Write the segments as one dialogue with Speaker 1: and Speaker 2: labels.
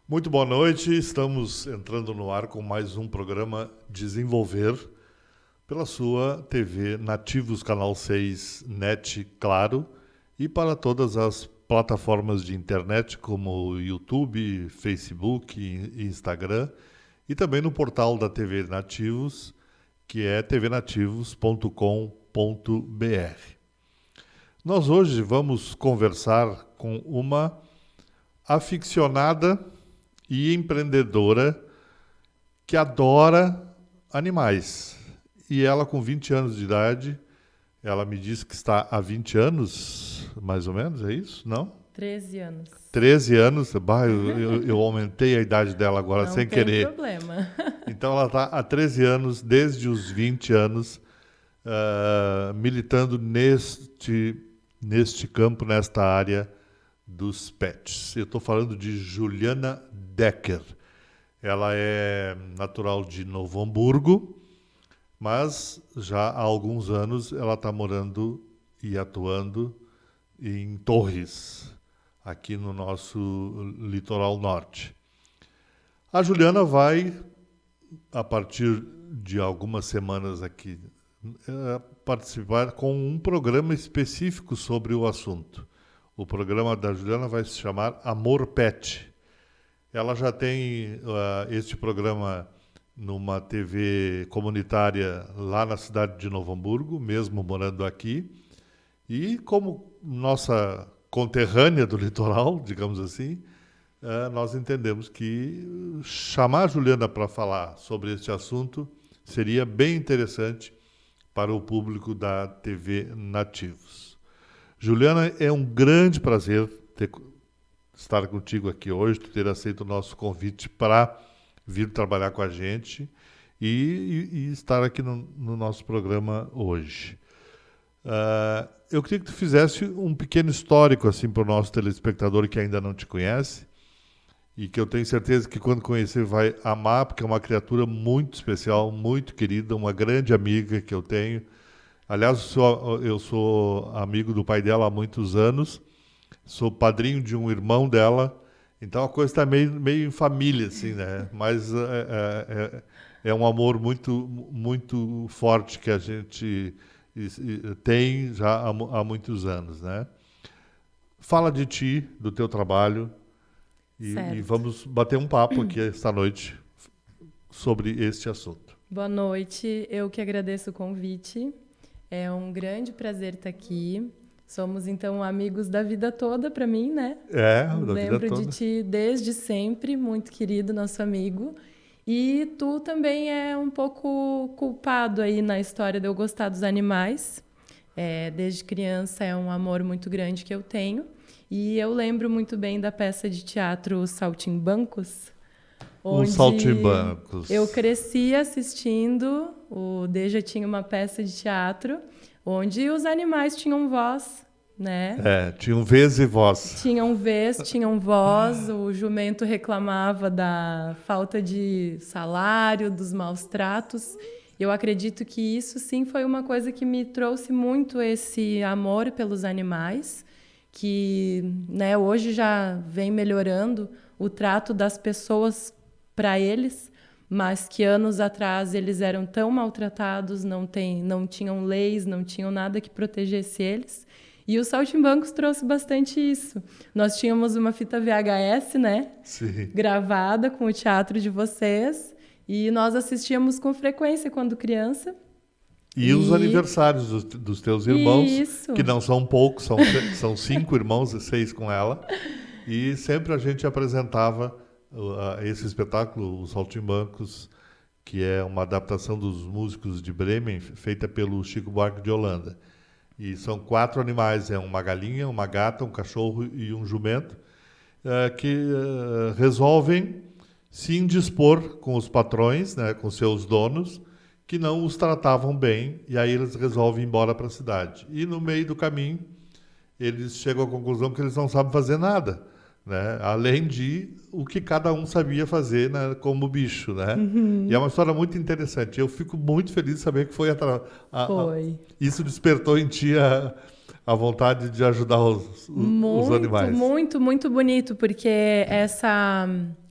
Speaker 1: Muito boa noite, estamos entrando no ar com mais um programa Desenvolver pela sua TV Nativos Canal 6 NET Claro e para todas as plataformas de internet como YouTube, Facebook e Instagram e também no portal da TV Nativos, que é tvnativos.com.br. Nós hoje vamos conversar com uma aficionada e empreendedora que adora animais. E ela, com 20 anos de idade, ela me disse que está há 20 anos, mais ou menos, é isso? Não?
Speaker 2: 13 anos.
Speaker 1: 13 anos. Bah, eu aumentei a idade dela agora sem querer.
Speaker 2: Não tem problema.
Speaker 1: Então ela está há 13 anos, desde os 20 anos, militando neste campo, nesta área dos pets. Eu estou falando de Juliana Decker. Ela é natural de Novo Hamburgo, mas já há alguns anos ela está morando e atuando em Torres, aqui no nosso litoral norte. A Juliana vai, a partir de algumas semanas aqui, participar com um programa específico sobre o assunto. O programa da Juliana vai se chamar Amor Pet. Ela já tem este programa numa TV comunitária lá na cidade de Novo Hamburgo, mesmo morando aqui. E como nossa conterrânea do litoral, digamos assim, nós entendemos que chamar a Juliana para falar sobre este assunto seria bem interessante para o público da TV Nativos. Juliana, é um grande prazer estar contigo aqui hoje, ter aceito o nosso convite para vir trabalhar com a gente e estar aqui no nosso programa hoje. Eu queria que tu fizesse um pequeno histórico assim, para o nosso telespectador que ainda não te conhece e que eu tenho certeza que quando conhecer vai amar, porque é uma criatura muito especial, muito querida, uma grande amiga que eu tenho. Aliás, eu sou amigo do pai dela há muitos anos, sou padrinho de um irmão dela, então a coisa está meio em família, assim, né? Mas é um amor muito, muito forte que a gente tem já há muitos anos, né? Fala de ti, do teu trabalho, e vamos bater um papo aqui esta noite sobre este assunto.
Speaker 2: Boa noite, eu que agradeço o convite. É um grande prazer estar aqui. Somos, então, amigos da vida toda para mim, né?
Speaker 1: Da vida toda.
Speaker 2: Lembro de ti desde sempre, muito querido, nosso amigo. E tu também é um pouco culpado aí na história de eu gostar dos animais. Desde criança é um amor muito grande que eu tenho. E eu lembro muito bem da peça de teatro Os Saltimbancos,
Speaker 1: Os Saltimbancos.
Speaker 2: Eu cresci assistindo, o Deja tinha uma peça de teatro onde os animais tinham voz, né?
Speaker 1: Tinham vez e voz.
Speaker 2: Tinham vez, tinham voz, o jumento reclamava da falta de salário, dos maus tratos. Eu acredito que isso sim foi uma coisa que me trouxe muito esse amor pelos animais, que, né, hoje já vem melhorando o trato das pessoas para eles, mas que anos atrás eles eram tão maltratados, não tinham leis, não tinham nada que protegesse eles. E os Saltimbancos trouxe bastante isso. Nós tínhamos uma fita VHS, né?
Speaker 1: Sim.
Speaker 2: Gravada com o teatro de vocês, e nós assistíamos com frequência quando criança.
Speaker 1: E os aniversários dos teus irmãos,
Speaker 2: Isso.
Speaker 1: Que não são poucos, são 5 irmãos e 6 com ela. E sempre a gente apresentava esse espetáculo, Os Saltimbancos, que é uma adaptação dos músicos de Bremen, feita pelo Chico Buarque de Holanda. E são 4 animais, uma galinha, uma gata, um cachorro e um jumento, que resolvem se indispor com os patrões, né, com seus donos, que não os tratavam bem, e aí eles resolvem ir embora para a cidade. E no meio do caminho, eles chegam à conclusão que eles não sabem fazer nada, né? Além de o que cada um sabia fazer, né, como bicho, né?
Speaker 2: Uhum.
Speaker 1: E é uma história muito interessante. Eu fico muito feliz de saber que foi isso despertou em ti a vontade de ajudar os animais.
Speaker 2: Muito, muito bonito, porque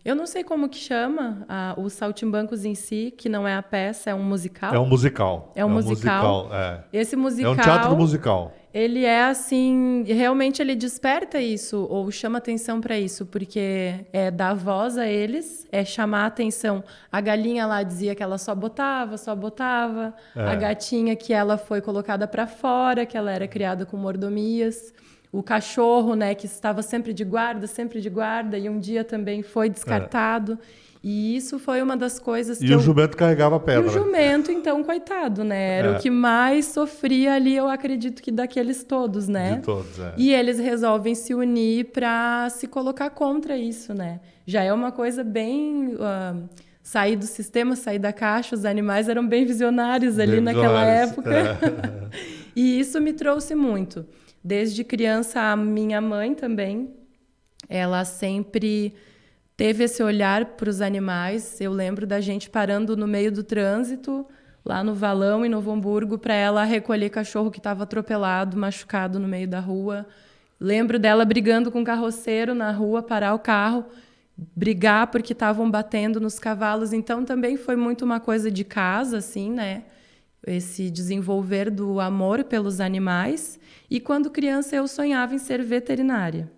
Speaker 2: Eu não sei como que chama os Saltimbancos em si, que não é a peça, é um musical.
Speaker 1: É um musical.
Speaker 2: É um musical. Esse musical...
Speaker 1: É um teatro musical.
Speaker 2: Ele é assim, realmente ele desperta isso, ou chama atenção para isso, porque é dar voz a eles, é chamar a atenção. A galinha lá dizia que ela só botava. A gatinha que ela foi colocada para fora, que ela era criada com mordomias. O cachorro, né, que estava sempre de guarda, e um dia também foi descartado. E isso foi uma das coisas que
Speaker 1: o jumento carregava a pedra.
Speaker 2: E o jumento, então, coitado, né? Era o que mais sofria ali, eu acredito que daqueles todos, né?
Speaker 1: De todos,
Speaker 2: E eles resolvem se unir para se colocar contra isso, né? Já é uma coisa bem... sair do sistema, sair da caixa, os animais eram bem visionários ali naquela época. E isso me trouxe muito. Desde criança, a minha mãe também, ela sempre teve esse olhar para os animais. Eu lembro da gente parando no meio do trânsito, lá no Valão, em Novo Hamburgo, para ela recolher cachorro que estava atropelado, machucado no meio da rua. Lembro dela brigando com o carroceiro na rua, parar o carro, brigar porque estavam batendo nos cavalos. Então, também foi muito uma coisa de casa, assim, né? Esse desenvolver do amor pelos animais. E quando criança eu sonhava em ser veterinária.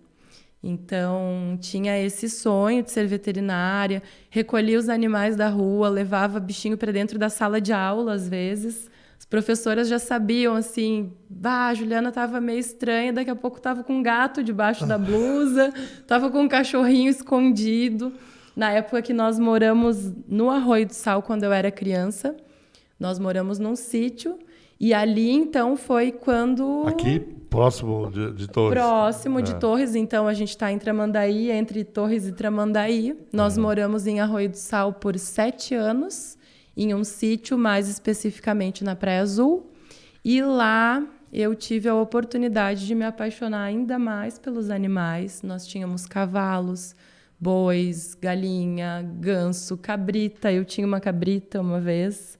Speaker 2: Então tinha esse sonho de ser veterinária, recolhia os animais da rua, levava bichinho para dentro da sala de aula às vezes. As professoras já sabiam assim, a Juliana estava meio estranha, daqui a pouco estava com um gato debaixo da blusa, estava com um cachorrinho escondido. Na época que nós moramos no Arroio do Sal, quando eu era criança, nós moramos num sítio. E ali, então, foi quando...
Speaker 1: Aqui, próximo de Torres.
Speaker 2: Próximo de Torres. Então, a gente está em Tramandaí, entre Torres e Tramandaí. Nós moramos em Arroio do Sal por 7 anos, em um sítio, mais especificamente na Praia Azul. E lá eu tive a oportunidade de me apaixonar ainda mais pelos animais. Nós tínhamos cavalos, bois, galinha, ganso, cabrita. Eu tinha uma cabrita uma vez...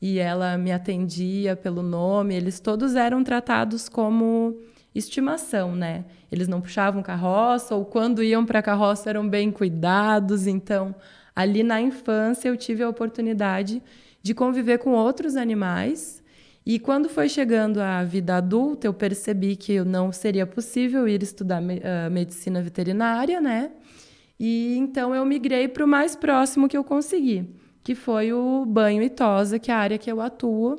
Speaker 2: E ela me atendia pelo nome. Eles todos eram tratados como estimação, né? Eles não puxavam carroça, ou quando iam para a carroça eram bem cuidados. Então, ali na infância, eu tive a oportunidade de conviver com outros animais. E quando foi chegando a vida adulta, eu percebi que não seria possível ir estudar medicina veterinária, né? E então eu migrei para o mais próximo que eu consegui, que foi o banho e tosa, que é a área que eu atuo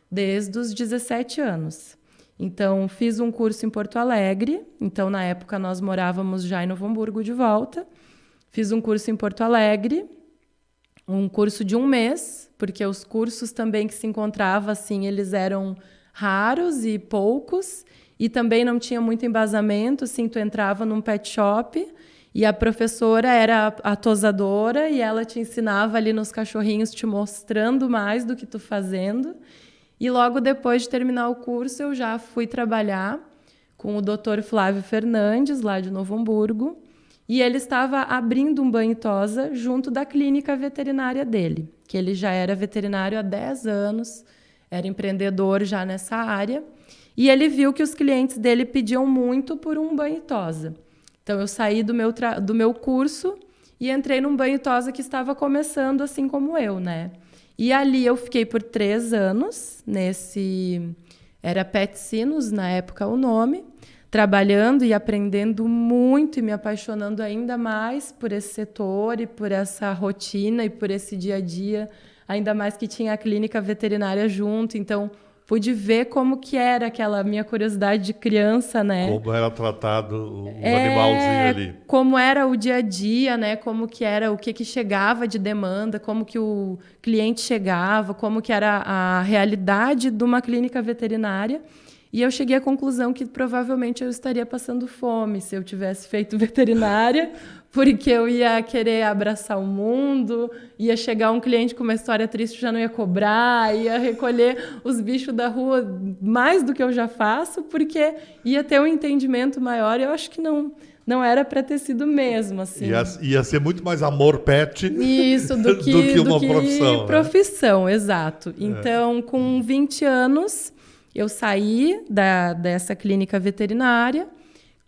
Speaker 2: desde os 17 anos. Então, fiz um curso em Porto Alegre. Então, na época, nós morávamos já em Novo Hamburgo de volta. Fiz um curso em Porto Alegre, um curso de 1 mês, porque os cursos também que se encontrava, assim, eles eram raros e poucos, e também não tinha muito embasamento, assim, tu entrava num pet shop... E a professora era a tosadora e ela te ensinava ali nos cachorrinhos, te mostrando mais do que tu fazendo. E logo depois de terminar o curso, eu já fui trabalhar com o Dr. Flávio Fernandes, lá de Novo Hamburgo. E ele estava abrindo um banho e tosa junto da clínica veterinária dele, que ele já era veterinário há 10 anos, era empreendedor já nessa área. E ele viu que os clientes dele pediam muito por um banho e tosa. Então, eu saí do meu curso e entrei num banho e tosa que estava começando, assim como eu, né? E ali eu fiquei por 3 anos, era Pet Sinus, na época o nome, trabalhando e aprendendo muito e me apaixonando ainda mais por esse setor e por essa rotina e por esse dia a dia, ainda mais que tinha a clínica veterinária junto, então... Pude ver como que era aquela minha curiosidade de criança, né?
Speaker 1: Como era tratado o animalzinho ali.
Speaker 2: Como era o dia a dia, né? Como que era, o que chegava de demanda, como que o cliente chegava, como que era a realidade de uma clínica veterinária. E eu cheguei à conclusão que provavelmente eu estaria passando fome se eu tivesse feito veterinária, porque eu ia querer abraçar o mundo, ia chegar um cliente com uma história triste, já não ia cobrar, ia recolher os bichos da rua mais do que eu já faço, porque ia ter um entendimento maior. E eu acho que não era para ter sido mesmo, assim.
Speaker 1: Ia ser muito mais amor pet
Speaker 2: isso, do que
Speaker 1: uma profissão.
Speaker 2: Profissão, né? Exato. Então, com 20 anos, eu saí dessa clínica veterinária.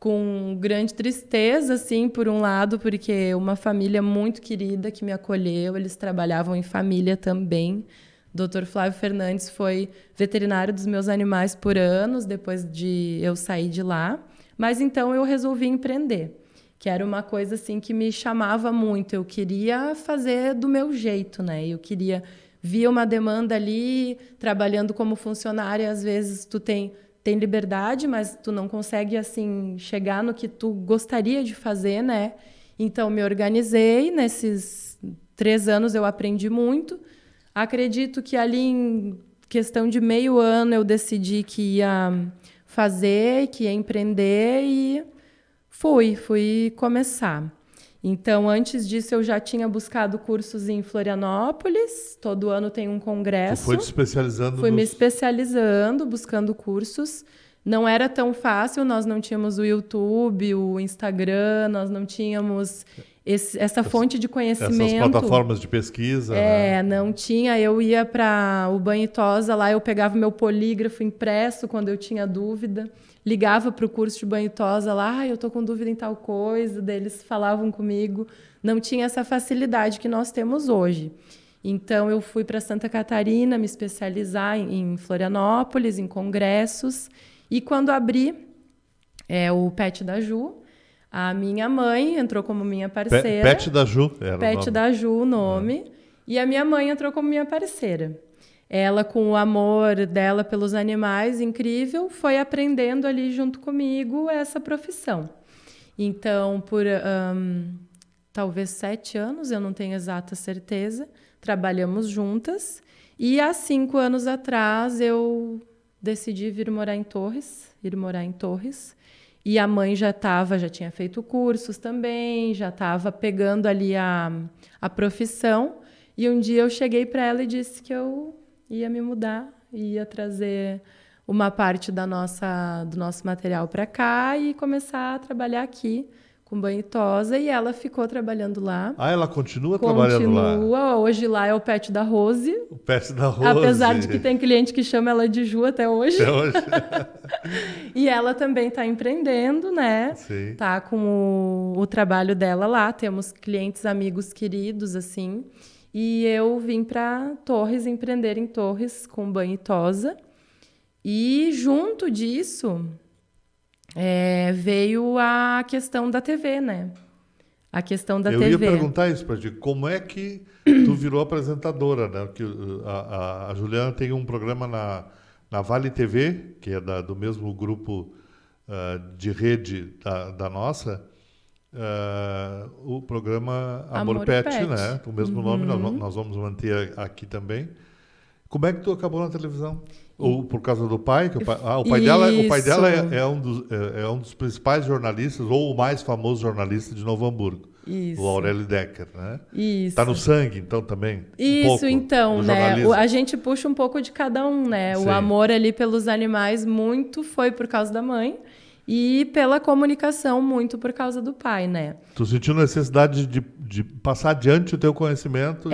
Speaker 2: com grande tristeza, assim, por um lado, porque uma família muito querida que me acolheu, eles trabalhavam em família também. Dr. Flávio Fernandes foi veterinário dos meus animais por anos, depois de eu sair de lá. Mas então eu resolvi empreender, que era uma coisa assim que me chamava muito. Eu queria fazer do meu jeito, né? Eu queria via uma demanda ali, trabalhando como funcionária, às vezes tu tem liberdade, mas tu não consegue assim chegar no que tu gostaria de fazer, né? Então me organizei. Nesses 3 anos eu aprendi muito. Acredito que ali em questão de meio ano eu decidi que ia fazer, que ia empreender e fui começar. Então, antes disso, eu já tinha buscado cursos em Florianópolis. Todo ano tem um congresso.
Speaker 1: Tu foi te especializando?
Speaker 2: Fui me especializando, buscando cursos. Não era tão fácil, nós não tínhamos o YouTube, o Instagram, nós não tínhamos essa fonte de conhecimento.
Speaker 1: Essas plataformas de pesquisa.
Speaker 2: Não tinha. Eu ia para o Banho e Tosa, lá eu pegava meu polígrafo impresso quando eu tinha dúvida. Ligava para o curso de banho e tosa lá, eu estou com dúvida em tal coisa, daí eles falavam comigo. Não tinha essa facilidade que nós temos hoje. Então, eu fui para Santa Catarina me especializar em Florianópolis, em congressos. E quando abri o Pet da Ju, a minha mãe entrou como minha parceira.
Speaker 1: Pet da Ju era
Speaker 2: Pet
Speaker 1: o nome.
Speaker 2: da Ju, o nome. E a minha mãe entrou como minha parceira. Ela, com o amor dela pelos animais, incrível, foi aprendendo ali junto comigo essa profissão. Então, por talvez 7 anos, eu não tenho exata certeza, trabalhamos juntas. E há 5 anos atrás, eu decidi ir morar em Torres. E a mãe já tinha feito cursos também, já estava pegando ali a profissão. E um dia eu cheguei para ela e disse que eu ia me mudar, ia trazer uma parte do nosso material para cá e começar a trabalhar aqui com banho e tosa. E ela ficou trabalhando lá.
Speaker 1: Ah, ela continua trabalhando lá?
Speaker 2: Continua. Hoje lá é o Pet da Rose.
Speaker 1: O Pet da Rose.
Speaker 2: Apesar de que tem cliente que chama ela de Ju até hoje.
Speaker 1: Até hoje.
Speaker 2: E ela também está empreendendo, né?
Speaker 1: Sim.
Speaker 2: Tá com o trabalho dela lá. Temos clientes, amigos queridos, assim. E eu vim para Torres, empreender em Torres com banho e tosa. E junto disso veio a questão da TV, né? A questão da TV.
Speaker 1: Eu ia perguntar isso para ti. Como é que tu virou apresentadora, né? Porque a Juliana tem um programa na Vale TV, que é do mesmo grupo de rede da nossa. O programa Amor Pet, né? O mesmo nome, nós vamos manter aqui também. Como é que tu acabou na televisão? Ou por causa do pai? O pai dela é um dos principais jornalistas, ou o mais famoso jornalista de Novo Hamburgo.
Speaker 2: Isso.
Speaker 1: O Aurélio Decker, né?
Speaker 2: Isso.
Speaker 1: Tá no sangue, então, também?
Speaker 2: Isso, então, né? A gente puxa um pouco de cada um, né?
Speaker 1: Sim.
Speaker 2: O amor ali pelos animais muito foi por causa da mãe. E pela comunicação, muito por causa do pai, né?
Speaker 1: Tu sentiu necessidade de passar adiante o teu conhecimento?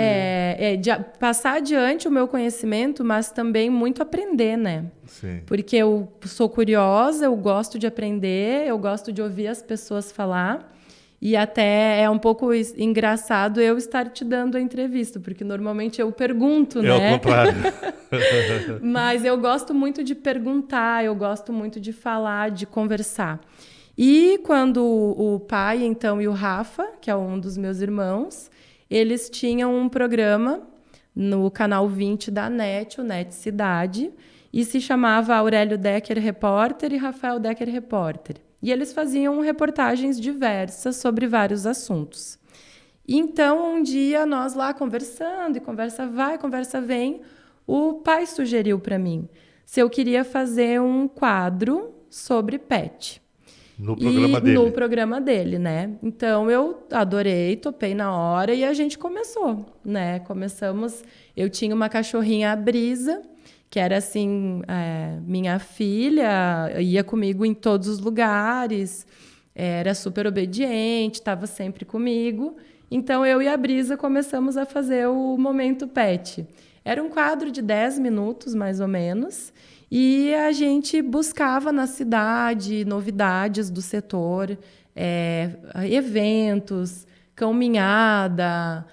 Speaker 2: De passar adiante o meu conhecimento, mas também muito aprender, né?
Speaker 1: Sim.
Speaker 2: Porque eu sou curiosa, eu gosto de aprender, eu gosto de ouvir as pessoas falar. E até é um pouco engraçado eu estar te dando a entrevista, porque normalmente eu pergunto, né?
Speaker 1: É ao contrário.
Speaker 2: Mas eu gosto muito de perguntar, eu gosto muito de falar, de conversar. E quando o pai, então, e o Rafa, que é um dos meus irmãos, eles tinham um programa no canal 20 da NET, o NET Cidade, e se chamava Aurélio Decker Repórter e Rafael Decker Repórter. E eles faziam reportagens diversas sobre vários assuntos. Então, um dia, nós lá conversando, e conversa vai, conversa vem, o pai sugeriu para mim se eu queria fazer um quadro sobre pet.
Speaker 1: No programa dele.
Speaker 2: No programa dele, né? Então, eu adorei, topei na hora e a gente começou, né? Começamos, eu tinha uma cachorrinha, a Brisa, que era assim, minha filha, ia comigo em todos os lugares, era super obediente, estava sempre comigo. Então, eu e a Brisa começamos a fazer o Momento Pet. Era um quadro de 10 minutos, mais ou menos, E a gente buscava na cidade novidades do setor, eventos, caminhada,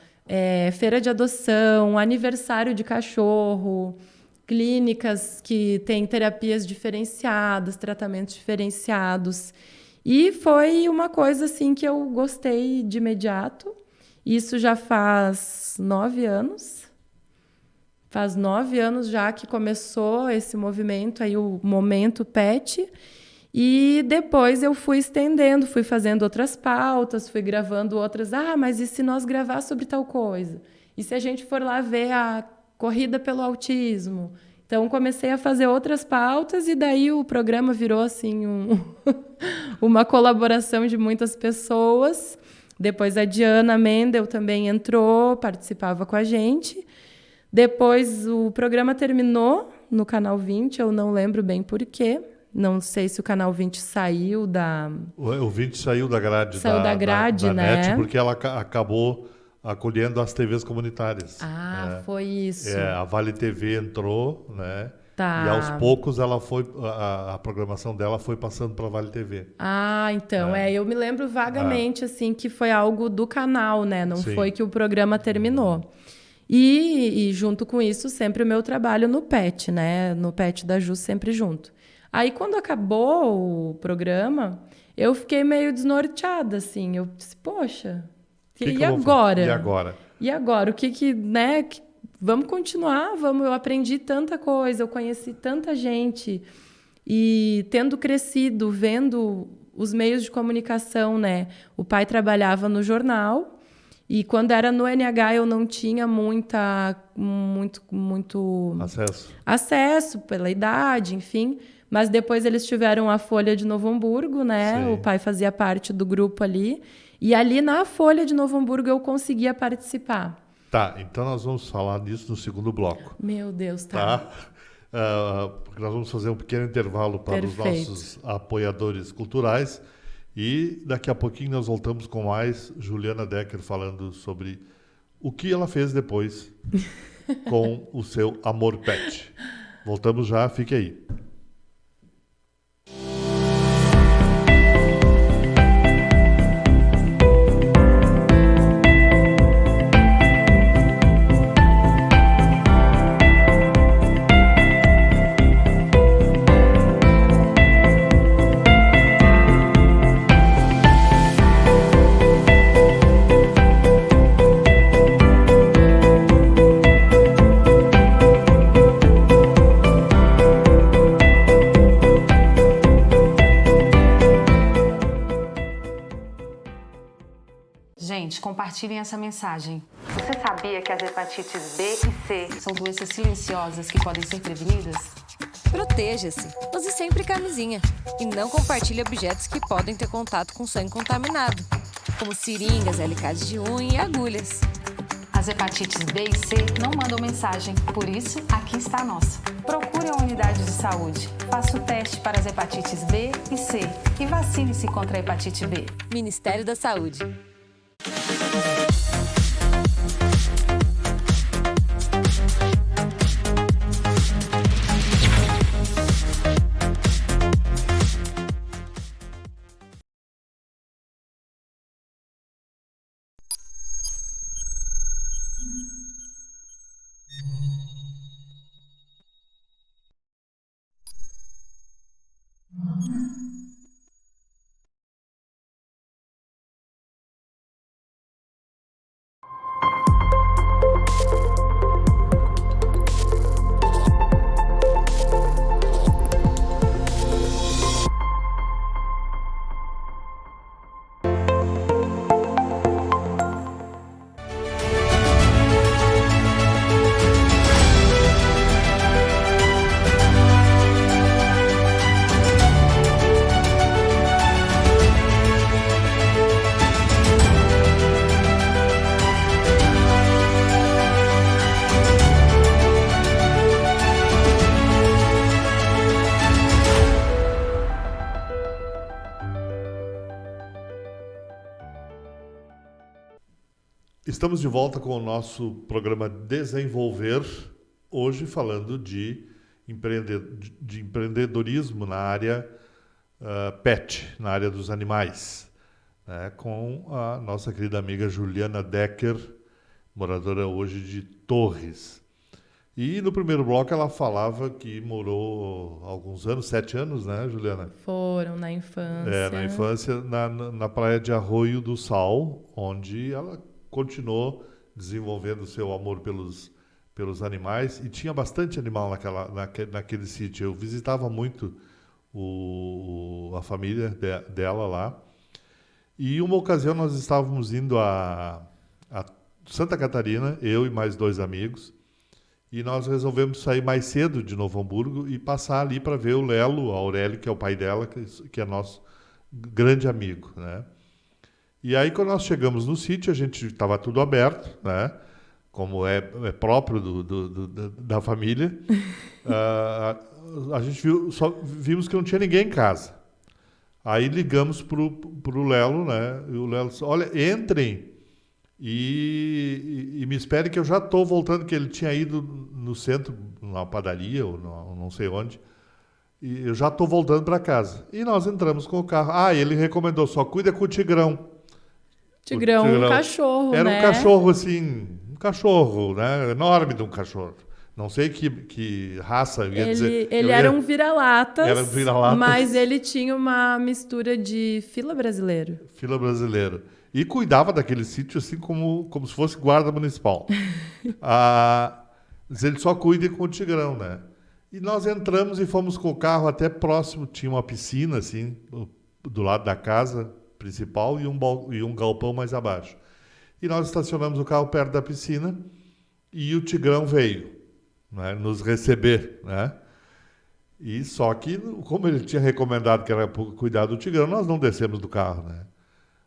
Speaker 2: feira de adoção, aniversário de cachorro, clínicas que têm terapias diferenciadas, tratamentos diferenciados. E foi uma coisa assim que eu gostei de imediato. Isso já faz 9 anos. Faz 9 anos já que começou esse movimento, aí o Momento Pet. E depois eu fui estendendo, fui fazendo outras pautas, fui gravando outras. Mas e se nós gravar sobre tal coisa? E se a gente for lá ver a corrida pelo autismo? Então, comecei a fazer outras pautas e daí o programa virou assim uma colaboração de muitas pessoas. Depois a Diana Mendel também entrou, participava com a gente. Depois o programa terminou no Canal 20, eu não lembro bem por quê. Não sei se o Canal 20 saiu da...
Speaker 1: O 20 saiu da grade,
Speaker 2: da grade, né?
Speaker 1: NET, porque ela acabou acolhendo as TVs comunitárias.
Speaker 2: Foi isso.
Speaker 1: A Vale TV entrou, né?
Speaker 2: Tá.
Speaker 1: E aos poucos ela foi, a programação dela foi passando para a Vale TV.
Speaker 2: Então, eu me lembro vagamente assim que foi algo do canal, né? Não Sim. Foi que o programa terminou. E junto com isso, sempre o meu trabalho no PET, né? No PET da Ju, sempre junto. Aí, quando acabou o programa, eu fiquei meio desnorteada, assim. Eu disse, poxa, e agora? E agora? O que né? Vamos continuar, vamos. Eu aprendi tanta coisa, eu conheci tanta gente. E tendo crescido, vendo os meios de comunicação, né? O pai trabalhava no jornal e quando era no NH eu não tinha muito acesso pela idade, enfim. Mas depois eles tiveram a Folha de Novo Hamburgo, né? Sim. O pai fazia parte do grupo ali. E ali na Folha de Novo Hamburgo eu conseguia participar.
Speaker 1: Tá, então nós vamos falar disso no segundo bloco.
Speaker 2: Meu Deus, tá.
Speaker 1: Porque nós vamos fazer um pequeno intervalo para Perfeito. Os nossos apoiadores culturais. E daqui a pouquinho nós voltamos com mais Juliana Decker falando sobre o que ela fez depois com o seu Amor Pet. Voltamos já, fique aí.
Speaker 3: Compartilhem essa mensagem. Você sabia que as hepatites B e C são doenças silenciosas que podem ser prevenidas?
Speaker 4: Proteja-se. Use sempre camisinha. E não compartilhe objetos que podem ter contato com sangue contaminado, como seringas, alicates de unha e agulhas.
Speaker 3: As hepatites B e C não mandam mensagem, por isso, aqui está a nossa. Procure a unidade de saúde, faça o teste para as hepatites B e C e vacine-se contra a hepatite B.
Speaker 4: Ministério da Saúde.
Speaker 1: Estamos de volta com o nosso programa Desenvolver, hoje falando de de empreendedorismo na área pet, na área dos animais, né, com a nossa querida amiga Juliana Decker, moradora hoje de Torres. E no primeiro bloco ela falava que morou há alguns anos, 7 anos, né, Juliana?
Speaker 2: Foram na infância.
Speaker 1: Na infância, na praia de Arroio do Sal, onde ela continuou desenvolvendo o seu amor pelos animais, e tinha bastante animal naquele sítio. Eu visitava muito a família dela lá. E uma ocasião nós estávamos indo a Santa Catarina, eu e mais 2 amigos, e nós resolvemos sair mais cedo de Novo Hamburgo e passar ali para ver o Lelo, o Aurélio, que é o pai dela, que é nosso grande amigo, né? E aí, quando nós chegamos no sítio, a gente estava tudo aberto, né? Como é próprio da família. A gente vimos que não tinha ninguém em casa. Aí ligamos pro Lelo, né? E o Lelo disse, olha, entrem e me esperem que eu já estou voltando, que ele tinha ido no centro, numa padaria, ou não sei onde, e eu já estou voltando para casa. E nós entramos com o carro. Ele recomendou, só cuida com o Tigrão.
Speaker 2: Tigrão, um cachorro,
Speaker 1: Era
Speaker 2: né?
Speaker 1: um cachorro, assim, né? Enorme de um cachorro. Não sei que raça, eu ia dizer.
Speaker 2: Ele era um vira-latas,
Speaker 1: vira-latas,
Speaker 2: mas ele tinha uma mistura de fila brasileiro.
Speaker 1: Fila brasileiro. E cuidava daquele sítio assim como se fosse guarda municipal. Mas ele só cuida com o Tigrão, né? E nós entramos e fomos com o carro até próximo, tinha uma piscina assim, do lado da casa principal e um galpão mais abaixo. E nós estacionamos o carro perto da piscina e o Tigrão veio, né, nos receber, né? E só que, como ele tinha recomendado que era cuidar do Tigrão, nós não descemos do carro, né?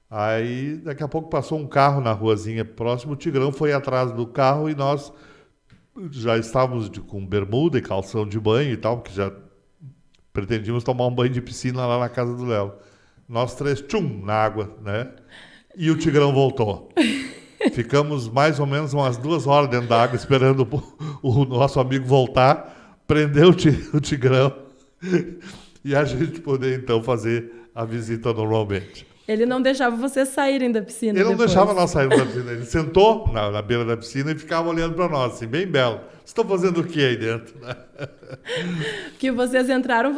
Speaker 1: Aí, daqui a pouco passou um carro na ruazinha próxima, o Tigrão foi atrás do carro e nós já estávamos com bermuda e calção de banho e tal, porque já pretendíamos tomar um banho de piscina lá na casa do Léo. Nós 3, na água, né? E o Tigrão voltou. Ficamos mais ou menos umas 2 horas dentro da água esperando o nosso amigo voltar, prender o Tigrão e a gente poder então fazer a visita normalmente.
Speaker 2: Ele não deixava vocês saírem da piscina.
Speaker 1: Ele não
Speaker 2: depois.
Speaker 1: deixava nós sairmos da piscina. Ele sentou na beira da piscina e ficava olhando para nós, assim, bem belo. Vocês estão fazendo o que aí dentro?
Speaker 2: Que vocês entraram,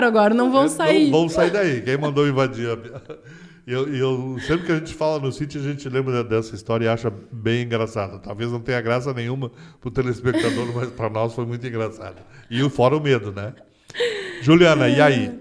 Speaker 2: agora não vão sair.
Speaker 1: Não vão sair daí. Quem mandou invadir? Eu sempre que a gente fala no sítio, a gente lembra dessa história e acha bem engraçada. Talvez não tenha graça nenhuma para o telespectador, mas para nós foi muito engraçado. E fora o medo, né? Juliana, e aí?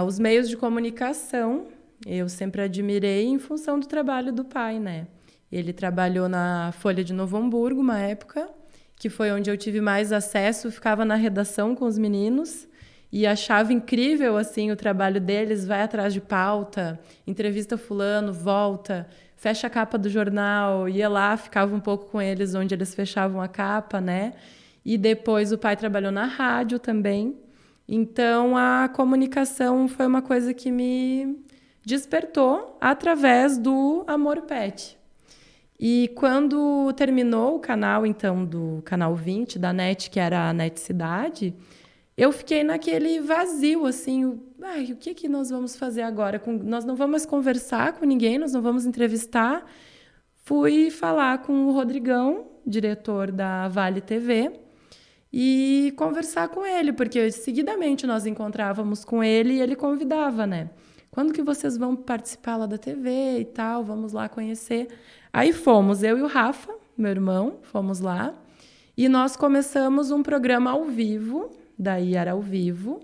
Speaker 2: Os meios de comunicação, eu sempre admirei em função do trabalho do pai, né? Ele trabalhou na Folha de Novo Hamburgo, uma época, que foi onde eu tive mais acesso, ficava na redação com os meninos e achava incrível, assim, o trabalho deles, vai atrás de pauta, entrevista fulano, volta, fecha a capa do jornal, ia lá, ficava um pouco com eles, onde eles fechavam a capa, né? E depois o pai trabalhou na rádio também. Então, a comunicação foi uma coisa que me despertou através do amor pet. E quando terminou o canal, então, do Canal 20, da NET, que era a NET Cidade, eu fiquei naquele vazio, assim, o que nós vamos fazer agora? Nós não vamos conversar com ninguém, nós não vamos entrevistar. Fui falar com o Rodrigão, diretor da Vale TV, e conversar com ele, porque seguidamente nós encontrávamos com ele e ele convidava, né? Quando que vocês vão participar lá da TV e tal? Vamos lá conhecer. Aí fomos, eu e o Rafa, meu irmão, fomos lá e nós começamos um programa ao vivo, daí era ao vivo,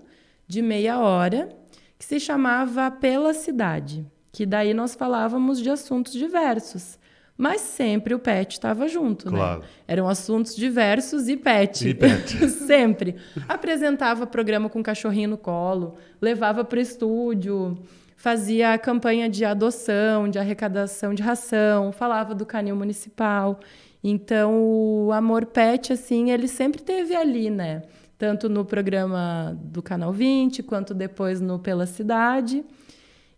Speaker 2: de meia hora, que se chamava Pela Cidade, que daí nós falávamos de assuntos diversos. Mas sempre o pet estava junto,
Speaker 1: claro,
Speaker 2: né? Eram assuntos diversos e pet.
Speaker 1: E pet.
Speaker 2: Sempre. Apresentava programa com cachorrinho no colo, levava para o estúdio, fazia campanha de adoção, de arrecadação de ração, falava do canil municipal. Então, o amor pet, assim, ele sempre teve ali, né? Tanto no programa do Canal 20, quanto depois no Pela Cidade.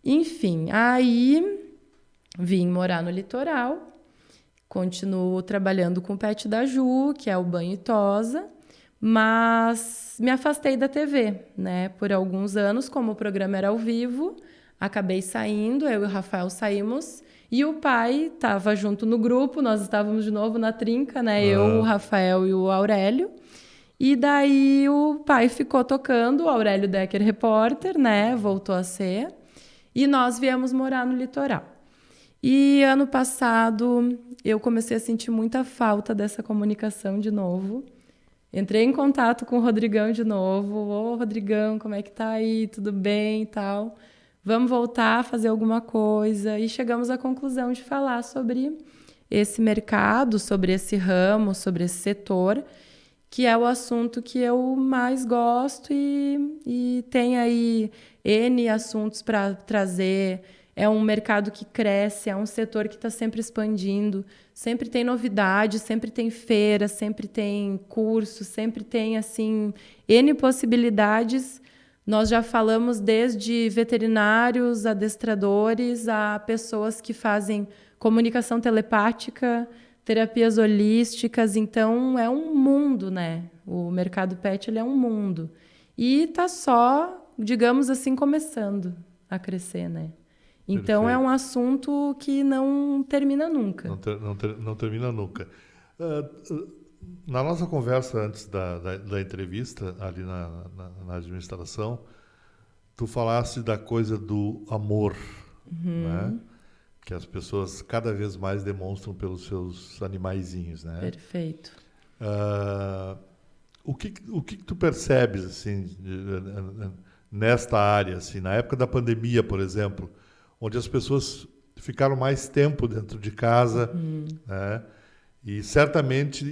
Speaker 2: Enfim, aí vim morar no litoral. Continuo trabalhando com o pet da Ju, que é o banho e tosa, mas me afastei da TV, né? Por alguns anos, como o programa era ao vivo, acabei saindo, eu e o Rafael saímos, e o pai estava junto no grupo, nós estávamos de novo na trinca, né? Eu, o Rafael e o Aurélio. E daí o pai ficou tocando, o Aurélio Decker repórter, né? Voltou a ser. E nós viemos morar no litoral. E ano passado eu comecei a sentir muita falta dessa comunicação de novo. Entrei em contato com o Rodrigão de novo. Ô, Rodrigão, como é que tá aí? Tudo bem e tal? Vamos voltar a fazer alguma coisa. E chegamos à conclusão de falar sobre esse mercado, sobre esse ramo, sobre esse setor, que é o assunto que eu mais gosto e tem aí N assuntos para trazer. É um mercado que cresce, é um setor que está sempre expandindo, sempre tem novidade, sempre tem feira, sempre tem curso, sempre tem assim N possibilidades. Nós já falamos desde veterinários, adestradores, a pessoas que fazem comunicação telepática, terapias holísticas. Então, é um mundo, né? O mercado pet ele é um mundo. E está só, digamos assim, começando a crescer, né? Então,
Speaker 1: Perfeito.
Speaker 2: é um assunto que não termina nunca.
Speaker 1: Não termina nunca. Na nossa conversa antes da entrevista, ali na administração, tu falaste da coisa do amor, né? Que as pessoas cada vez mais demonstram pelos seus animaizinhos, né?
Speaker 2: Perfeito.
Speaker 1: O que tu percebes assim nesta área, assim, na época da pandemia, por exemplo, onde as pessoas ficaram mais tempo dentro de casa, né? E certamente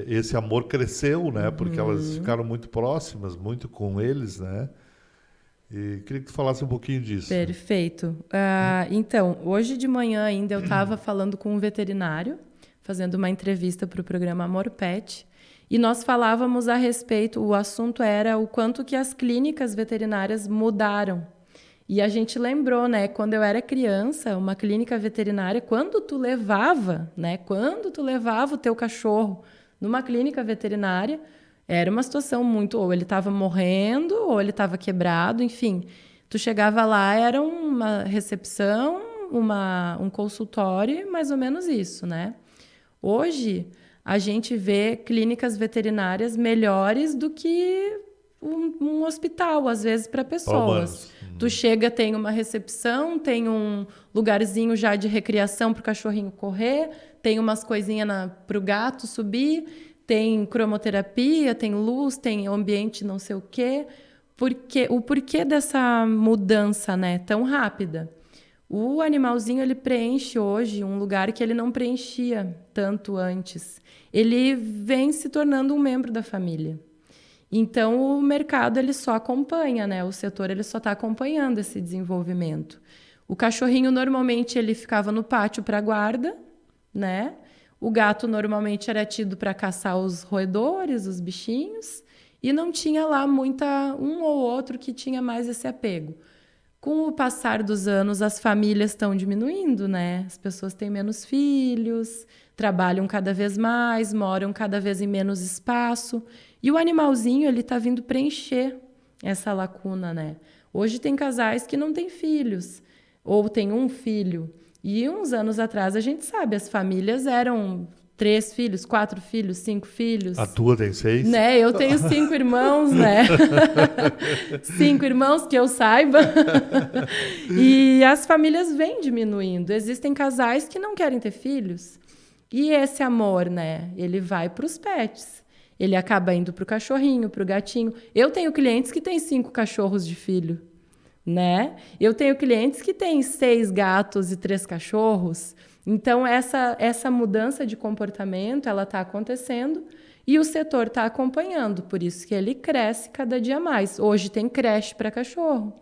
Speaker 1: esse amor cresceu, né? Porque elas ficaram muito próximas, muito com eles, né? E queria que tu falasse um pouquinho disso.
Speaker 2: Perfeito. Então, hoje de manhã ainda eu estava falando com um veterinário, fazendo uma entrevista para o programa Amor Pet, e nós falávamos a respeito, o assunto era o quanto que as clínicas veterinárias mudaram. E a gente lembrou, né, quando eu era criança, uma clínica veterinária, quando tu levava o teu cachorro numa clínica veterinária, era uma situação muito, ou ele estava morrendo, ou ele estava quebrado, enfim. Tu chegava lá, era uma recepção, um consultório, mais ou menos isso, né? Hoje, a gente vê clínicas veterinárias melhores do que um hospital, às vezes, para pessoas. Tu chega, tem uma recepção, tem um lugarzinho já de recriação para o cachorrinho correr, tem umas coisinhas para o gato subir, tem cromoterapia, tem luz, tem ambiente não sei o quê. O porquê dessa mudança, né, tão rápida? O animalzinho ele preenche hoje um lugar que ele não preenchia tanto antes. Ele vem se tornando um membro da família. Então, o mercado ele só acompanha, né? O setor ele só está acompanhando esse desenvolvimento. O cachorrinho, normalmente, ele ficava no pátio para guarda, né? O gato, normalmente, era tido para caçar os roedores, os bichinhos, e não tinha lá um ou outro que tinha mais esse apego. Com o passar dos anos, as famílias estão diminuindo, né? As pessoas têm menos filhos, trabalham cada vez mais, moram cada vez em menos espaço. E o animalzinho, ele está vindo preencher essa lacuna, né? Hoje tem casais que não têm filhos, ou tem um filho. E uns anos atrás, a gente sabe, as famílias eram 3 filhos, 4 filhos, 5 filhos.
Speaker 1: A tua tem 6?
Speaker 2: Né? Eu tenho 5 irmãos, né? 5 irmãos que eu saiba. E as famílias vêm diminuindo. Existem casais que não querem ter filhos. E esse amor, né? Ele vai para os pets. Ele acaba indo para o cachorrinho, para o gatinho. Eu tenho clientes que têm 5 cachorros de filho, né? Eu tenho clientes que têm 6 gatos e 3 cachorros. Então, essa mudança de comportamento, ela está acontecendo e o setor está acompanhando. Por isso que ele cresce cada dia mais. Hoje tem creche para cachorro.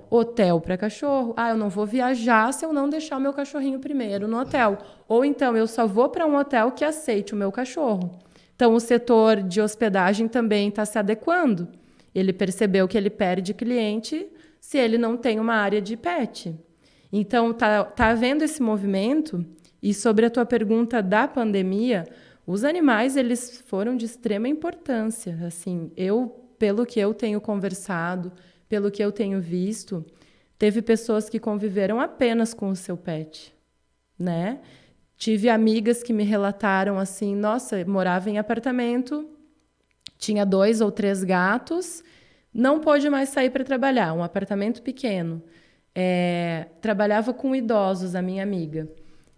Speaker 2: Hotel para cachorro. Eu não vou viajar se eu não deixar o meu cachorrinho primeiro no hotel. Ou então, eu só vou para um hotel que aceite o meu cachorro. Então, o setor de hospedagem também está se adequando. Ele percebeu que ele perde cliente se ele não tem uma área de pet. Então, tá havendo esse movimento. E sobre a tua pergunta da pandemia, Os animais, eles foram de extrema importância. Assim, pelo que eu tenho conversado, pelo que eu tenho visto, teve pessoas que conviveram apenas com o seu pet, né? Tive amigas que me relataram assim, nossa, morava em apartamento, tinha 2 ou 3 gatos, não pôde mais sair para trabalhar, um apartamento pequeno. Trabalhava com idosos, a minha amiga.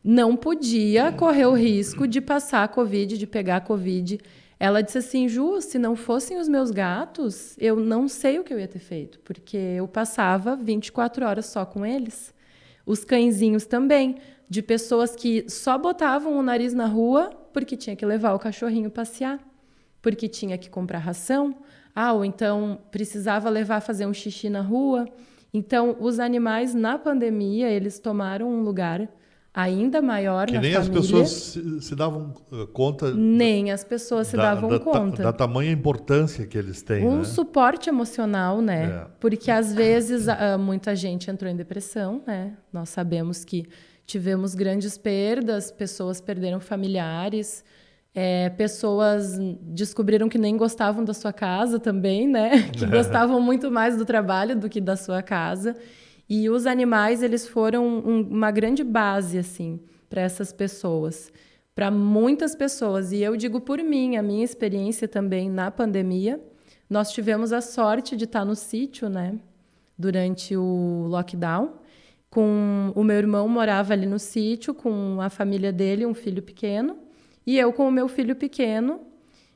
Speaker 2: Não podia correr o risco de passar a Covid, de pegar a Covid. Ela disse assim, Ju, se não fossem os meus gatos, eu não sei o que eu ia ter feito, porque eu passava 24 horas só com eles. Os cãezinhos também, de pessoas que só botavam o nariz na rua porque tinha que levar o cachorrinho passear, porque tinha que comprar ração, ou então precisava levar fazer um xixi na rua. Então, os animais, na pandemia, eles tomaram um lugar ainda maior na família.
Speaker 1: Que nem as pessoas se davam conta...
Speaker 2: Nem as pessoas se davam conta.
Speaker 1: Da tamanha importância que eles têm,
Speaker 2: Um
Speaker 1: né?
Speaker 2: suporte emocional, né? Porque, às vezes, muita gente entrou em depressão, né? Nós sabemos que tivemos grandes perdas, pessoas perderam familiares, pessoas descobriram que nem gostavam da sua casa também, né? Que gostavam muito mais do trabalho do que da sua casa. E os animais, eles foram uma grande base, assim, para essas pessoas, para muitas pessoas. E eu digo por mim, a minha experiência também na pandemia, nós tivemos a sorte de estar no sítio, né, durante o lockdown. O meu irmão morava ali no sítio com a família dele, um filho pequeno, e eu com o meu filho pequeno.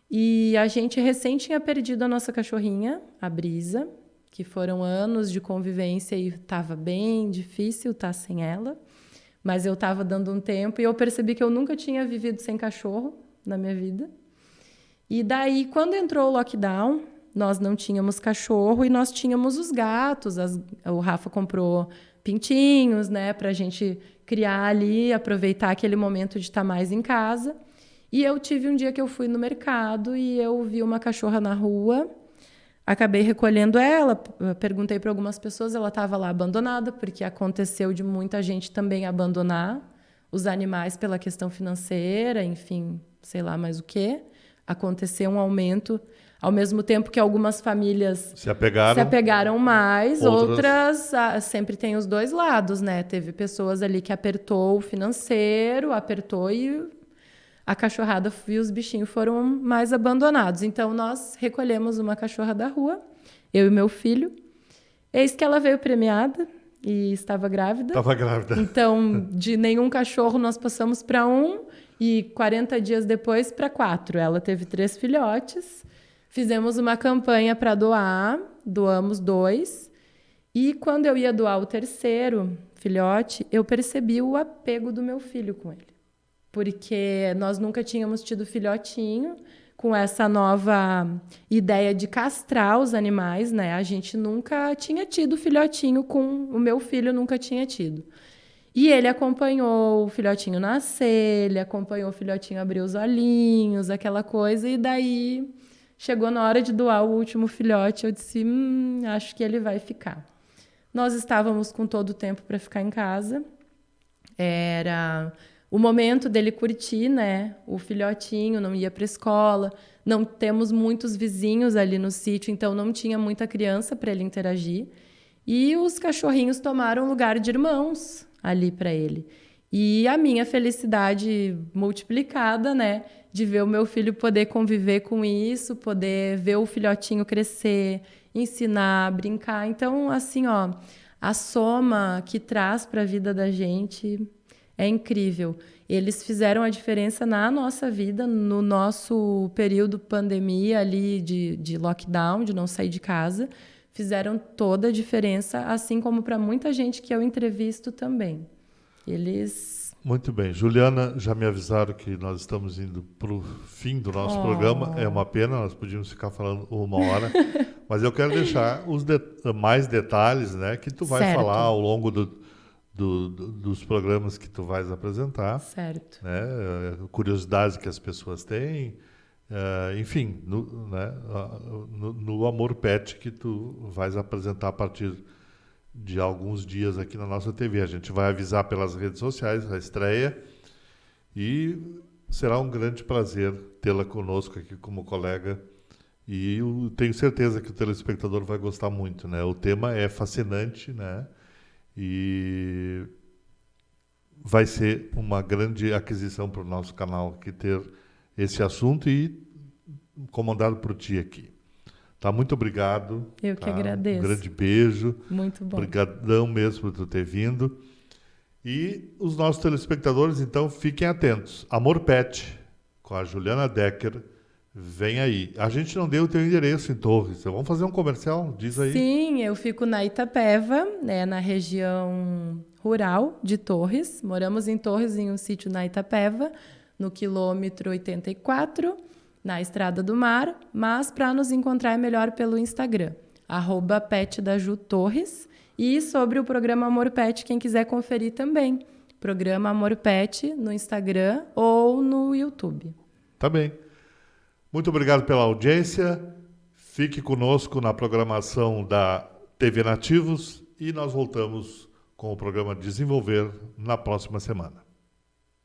Speaker 2: E a gente recém tinha perdido a nossa cachorrinha, a Brisa, que foram anos de convivência e estava bem difícil estar sem ela. Mas eu estava dando um tempo e eu percebi que eu nunca tinha vivido sem cachorro na minha vida. E daí, quando entrou o lockdown, nós não tínhamos cachorro e nós tínhamos os gatos. O Rafa comprou pintinhos, né, para a gente criar ali, aproveitar aquele momento de estar mais em casa. E eu tive um dia que eu fui no mercado e eu vi uma cachorra na rua. Acabei recolhendo ela, perguntei para algumas pessoas, ela estava lá abandonada, porque aconteceu de muita gente também abandonar os animais pela questão financeira, enfim, sei lá mais o quê. Aconteceu um aumento, ao mesmo tempo que algumas famílias se apegaram mais, outras sempre tem os dois lados, né? Teve pessoas ali que apertou o financeiro, apertou e a cachorrada e os bichinhos foram mais abandonados. Então, nós recolhemos uma cachorra da rua, eu e meu filho. Eis que ela veio premiada e estava grávida.
Speaker 1: Estava grávida.
Speaker 2: Então, de nenhum cachorro, nós passamos para 1 e 40 dias depois para 4. Ela teve 3 filhotes. Fizemos uma campanha para doar, doamos 2. E quando eu ia doar o 3º filhote, eu percebi o apego do meu filho com ele. Porque nós nunca tínhamos tido filhotinho, com essa nova ideia de castrar os animais, né? A gente nunca tinha tido filhotinho o meu filho nunca tinha tido. E ele acompanhou o filhotinho nascer, ele acompanhou o filhotinho abrir os olhinhos, aquela coisa, e daí chegou na hora de doar o último filhote, eu disse, acho que ele vai ficar. Nós estávamos com todo o tempo para ficar em casa, era o momento dele curtir, né? O filhotinho não ia para a escola, não temos muitos vizinhos ali no sítio, então não tinha muita criança para ele interagir. E os cachorrinhos tomaram lugar de irmãos ali para ele. E a minha felicidade multiplicada, né? De ver o meu filho poder conviver com isso, poder ver o filhotinho crescer, ensinar, brincar. Então, assim, a soma que traz para a vida da gente é incrível. Eles fizeram a diferença na nossa vida, no nosso período pandemia ali de lockdown, de não sair de casa. Fizeram toda a diferença, assim como para muita gente que eu entrevisto também. Eles...
Speaker 1: Muito bem. Juliana, já me avisaram que nós estamos indo para o fim do nosso programa. É uma pena, nós podíamos ficar falando 1 hora. Mas eu quero deixar mais detalhes, né, que tu vai falar ao longo dos programas que tu vais apresentar.
Speaker 2: Certo.
Speaker 1: Né, curiosidades que as pessoas têm. Enfim, no Amor Pet que tu vais apresentar a partir de alguns dias aqui na nossa TV. A gente vai avisar pelas redes sociais a estreia e será um grande prazer tê-la conosco aqui como colega. E eu tenho certeza que o telespectador vai gostar muito, né? O tema é fascinante, né? E vai ser uma grande aquisição para o nosso canal aqui ter esse assunto e comandado por ti aqui. Tá? Muito obrigado.
Speaker 2: Eu que agradeço.
Speaker 1: Um grande beijo.
Speaker 2: Muito bom.
Speaker 1: Obrigadão mesmo por tu ter vindo. E os nossos telespectadores, então, fiquem atentos. Amor Pet, com a Juliana Decker, vem aí. A gente não deu o teu endereço em Torres. Vamos fazer um comercial? Diz aí.
Speaker 2: Sim, eu fico na Itapeva, né, na região rural de Torres. Moramos em Torres, em um sítio na Itapeva, no quilômetro 84, na Estrada do Mar. Mas para nos encontrar é melhor pelo Instagram, @petdajutorres. E sobre o programa Amor Pet, quem quiser conferir também. Programa Amor Pet no Instagram ou no YouTube.
Speaker 1: Tá bem. Muito obrigado pela audiência. Fique conosco na programação da TV Nativos e nós voltamos com o programa Desenvolver na próxima semana.